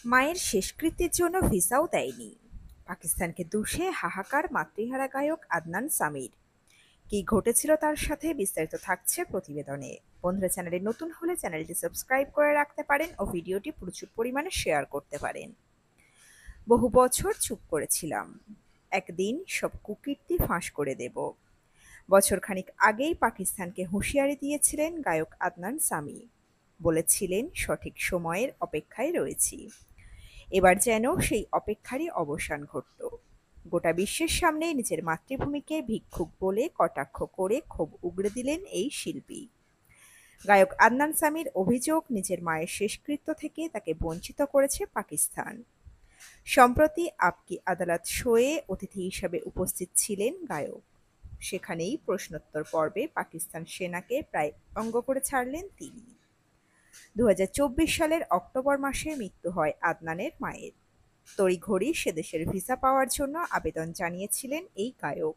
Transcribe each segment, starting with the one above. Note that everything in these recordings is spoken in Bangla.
মায়ের শেষকৃত্যের জন্য ভিসাও দেয়নি। পাকিস্তানকে দোষে হাহাকার মাতৃহারা গায়ক আদনান সামির। কি ঘটেছিল তার সাথে বিস্তারিত থাকছে প্রতিবেদনে। বন্ধুরা, চ্যানেলে নতুন হলে চ্যানেলটি সাবস্ক্রাইব করে রাখতে পারেন ও ভিডিওটি প্রচুর পরিমাণে শেয়ার করতে পারেন। বহু বছর চুপ করেছিলাম, একদিন সব কুকীর্তি ফাঁস করে দেব। বছরখানেক আগেই পাকিস্তানকে হুঁশিয়ারি দিয়েছিলেন গায়ক আদনান সামি। বলেছিলেন সঠিক সময়ের অপেক্ষায় রয়েছি। এবার যেন সেই অপেক্ষারই অবসান ঘটল। গোটা বিশ্বের সামনে নিজের মাতৃভূমিকে ভিক্ষুক বলে কটাক্ষ করে ক্ষোভ উগরে দিলেন এই শিল্পী। গায়ক আদনান সামির অভিযোগ, নিজের মায়ের শেষকৃত্য থেকে তাকে বঞ্চিত করেছে পাকিস্তান। সম্প্রতি আপকি আদালত শোয়ে অতিথি হিসাবে উপস্থিত ছিলেন গায়ক। সেখানেই প্রশ্নোত্তর পর্বে পাকিস্তান সেনাকে প্রায় অঙ্গ করে ছাড়লেন তিনি। ২০২৪ সালের অক্টোবর মাসে মৃত্যু হয় আদনানের মায়ের। তড়িঘড়ি সেদেশের ভিসা পাওয়ার জন্য আবেদন জানিয়েছিলেন এই গায়ক।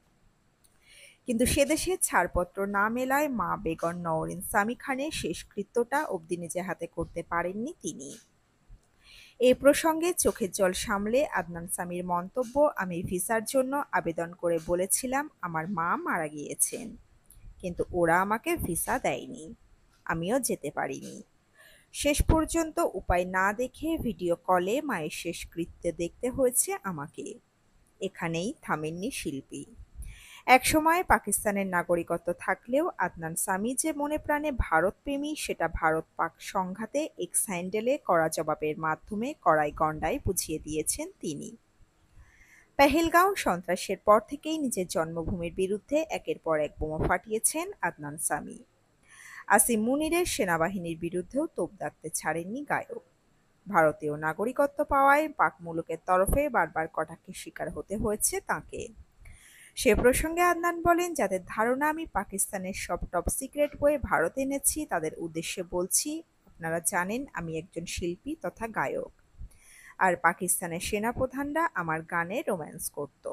কিন্তু সেদেশে ছাড়পত্র না মেলায় মা বেগম নওরিন সামি খানের শেষকৃত্যটা অবধি নিজে হাতে করতে পারেননি তিনি। এ প্রসঙ্গে চোখের জল সামলে আদনান সামির মন্তব্য, আমি ভিসার জন্য আবেদন করে বলেছিলাম আমার মা মারা গিয়েছেন, কিন্তু ওরা আমাকে ভিসা দেয়নি, আমিও যেতে পারিনি। শেষ পর্যন্ত উপায় না দেখে ভিডিও কলে মায়ের শেষকৃত্য দেখতে হয়েছে আমাকে। এখানেই থামেননি শিল্পী। একসময় পাকিস্তানের নাগরিকত্ব থাকলেও আদনান সামি যে মনে প্রাণে ভারতপ্রেমী সেটা ভারত পাক সংঘাতে এক্স হ্যান্ডেলে কড়া জবাবের মাধ্যমে কড়াই গণ্ডায় বুঝিয়ে দিয়েছেন তিনি। পেহেলগাঁও সন্ত্রাসের পর থেকেই নিজের জন্মভূমির বিরুদ্ধে একের পর এক বোমা ফাটিয়েছেন আদনান সামি। আসিম মুনিরের সেনাবাহিনীর বিরুদ্ধেও তোপ দাগতে ছাড়েননি গায়ক। ভারতীয় নাগরিকত্ব পাওয়ায় পাক মুলুকের তরফে বারবার কটাক্ষের শিকার হতে হয়েছে তাঁকে। সে প্রসঙ্গে আদনান বলেন, যাদের ধারণা আমি পাকিস্তানের সব টপ সিক্রেট বই ভারতে এনেছি তাদের উদ্দেশ্যে বলছি, আপনারা জানেন আমি একজন শিল্পী তথা গায়ক। আর পাকিস্তানের সেনাপ্রধানরা আমার গানে রোম্যান্স করত,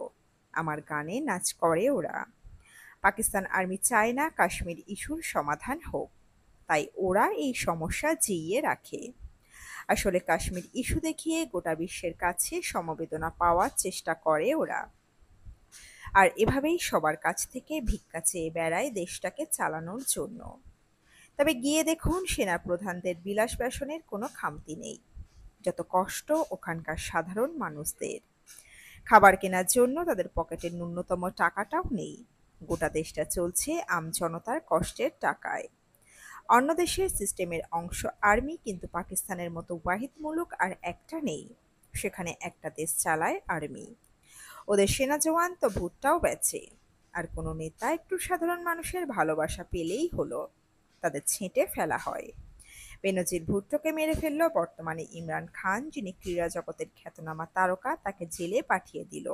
আমার গানে নাচ করে ওরা। পাকিস্তান আর্মি চায় না কাশ্মীর ইস্যুর সমাধান হোক, তাই ওরা এই সমস্যা জিইয়ে রাখে। আসলে কাশ্মীর ইস্যু দেখিয়ে গোটা বিশ্বের কাছে সমবেদনা পাওয়ার চেষ্টা করে ওরা, আর এভাবেই সবার কাছ থেকে ভিক্ষা চেয়ে বেড়ায় দেশটাকে চালানোর জন্য। তবে গিয়ে দেখুন সেনাপ্রধানদের বিলাস ব্যসনের কোনো খামতি নেই। যত কষ্ট ওখানকার সাধারণ মানুষদের। খাবার কেনার জন্য তাদের পকেটের ন্যূনতম টাকাটাও নেই। গোটা দেশটা চলছে আমজনতার কষ্টের টাকায়। অন্য দেশের সিস্টেমের অংশ আর্মি, কিন্তু পাকিস্তানের মতো ওয়াহিদ মুলুক আর একটা নেই। সেখানে একটা দেশ চালায় আর্মি। ওদের সেনা জওয়ান তো ভুট্টাও বেচে। আর কোনো নেতা একটু সাধারণ মানুষের ভালোবাসা পেলেই হলো, তাদের ছেঁটে ফেলা হয়। বেনজির ভুট্টোকে মেরে ফেলল বর্তমানে ইমরান খান, যিনি ক্রীড়া জগতের খ্যাতনামা তারকা, তাকে জেলে পাঠিয়ে দিল।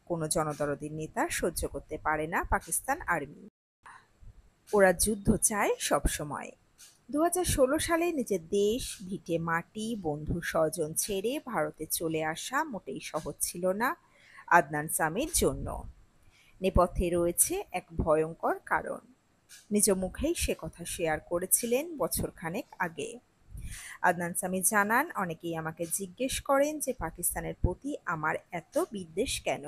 কোনো জনদরদি নেতা সহ্য করতে পারে না পাকিস্তান আর্মি। ওরা যুদ্ধ চায় সবসময়। ২০১৬ সালে নিজের দেশ, ভিটে মাটি, বন্ধু স্বজন ছেড়ে ভারতে চলে আসা মোটেই সহজ ছিল না আদনান সামির জন্য। নেপথ্যে রয়েছে এক ভয়ঙ্কর কারণ। নিজ মুখেই সে কথা শেয়ার করেছিলেন বছরখানেক আগে। আদনান সামি জানান, অনেকেই আমাকে জিজ্ঞেস করেন যে পাকিস্তানের প্রতি আমার এত বিদ্বেষ কেন।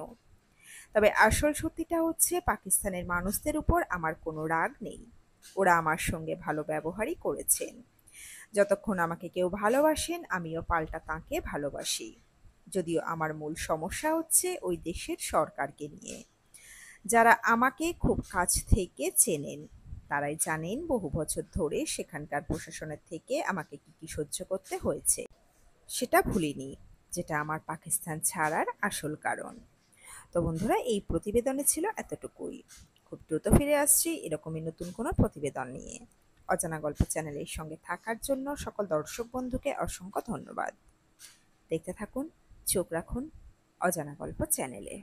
তবে আসল সত্যিটা হচ্ছে পাকিস্তানের মানুষদের উপর আমার কোনো রাগ নেই। ওরা আমার সঙ্গে ভালো ব্যবহারই করেছেন। যতক্ষণ আমাকে কেউ ভালোবাসেন আমিও পাল্টা তাঁকে ভালোবাসি। যদিও আমার মূল সমস্যা হচ্ছে ওই দেশের সরকারকে নিয়ে। যারা আমাকে খুব কাছ থেকে চেনেন তারাই জানেন বহু বছর ধরে সেখানকার প্রশাসনের থেকে আমাকে কি সহ্য করতে হয়েছে। সেটা ভুলিনি, যেটা আমার পাকিস্তান ছাড়ার আসল কারণ। তো বন্ধুরা, এই প্রতিবেদনে ছিল এতটুকুই। খুব দ্রুত ফিরে আসছি এরকমই নতুন কোনো প্রতিবেদন নিয়ে। অজানা গল্প চ্যানেলের সঙ্গে থাকার জন্য সকল দর্শক বন্ধুকে অসংখ্য ধন্যবাদ। দেখতে থাকুন, চোখ রাখুন অজানা গল্প চ্যানেলে।